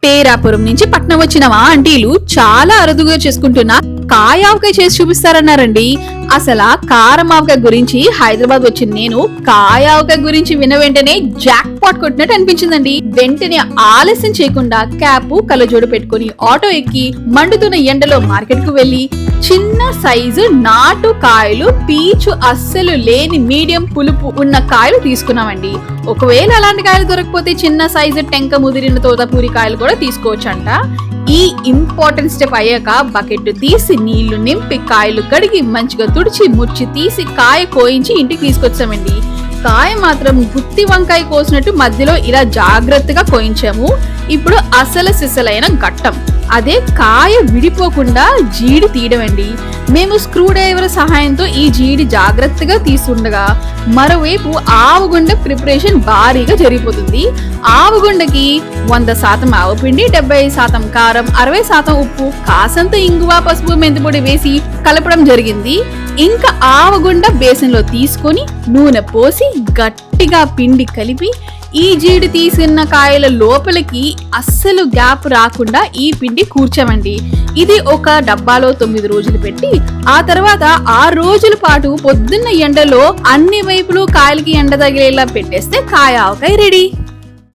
తేరాపురం నుంచి పట్నం వచ్చిన మా ఆంటీలు చాలా అరుదుగా చేసుకుంటున్న కాయ ఆవకాయ చేసి చూపిస్తారన్నారండి. అసలు కారం ఆవకాయ గురించి హైదరాబాద్ వచ్చిన నేను కాయ ఆవకాయ గురించి విన్న వెంటనే జాక్ పాట్ కొట్టినట్టు అనిపించిందండి. వెంటనే ఆలస్యం చేయకుండా క్యాప్ కళ్ళజోడు పెట్టుకుని ఆటో ఎక్కి మండుతున్న ఎండలో మార్కెట్ కు వెళ్లి చిన్న సైజు నాటు కాయలు, పీచు అస్సలు లేని మీడియం పులుపు ఉన్న కాయలు తీసుకున్నామండి. ఒకవేళ అలాంటి కాయలు దొరకపోతే చిన్న సైజు టెంక ముదిరిన తోతపూరి కాయలు కూడా తీసుకోవచ్చంట. ఈ ఇంపార్టెంట్ స్టెప్ అయ్యాక బకెట్ తీసి నీళ్లు నింపి కాయలు కడిగి మంచిగా తుడిచి ముచ్చి తీసి కాయ కోయించి ఇంటికి తీసుకొచ్చామండి. కాయ మాత్రం గుత్తి వంకాయ కోసినట్టు మధ్యలో ఇలా జాగ్రత్తగా కోయించాము. ఇప్పుడు అసలు సిసలైన ఘట్టం అదే కాయ విడిపోకుండా జీడి తీయడం అండి. మేము స్క్రూ డ్రైవర్ సహాయంతో ఈ జీడి జాగ్రత్తగా తీసుండగా మరోవైపు ఆవగుండ ప్రిపరేషన్ భారీగా జరిగిపోతుంది. ఆవగుండకి 100% ఆవపిండి, 75% కారం, 60% ఉప్పు, కాసంత ఇంగువ, పసుపు, మెంతిపొడి వేసి కలపడం జరిగింది. ఇంకా ఆవగుండ బేసన్లో తీసుకొని నూనె పోసి గట్టిగా పిండి కలిపి ఈ జీడి తీసిన కాయల లోపలికి అస్సలు గ్యాప్ రాకుండా ఈ పిండి కూర్చామండి. ఇది ఒక డబ్బాలో 9 రోజులు పెట్టి ఆ తర్వాత 6 రోజుల పాటు పొద్దున్న ఎండలో అన్ని వైపులు కాయలకి ఎండ తగిలేలా పెట్టేస్తే కాయ ఆవకాయ రెడీ.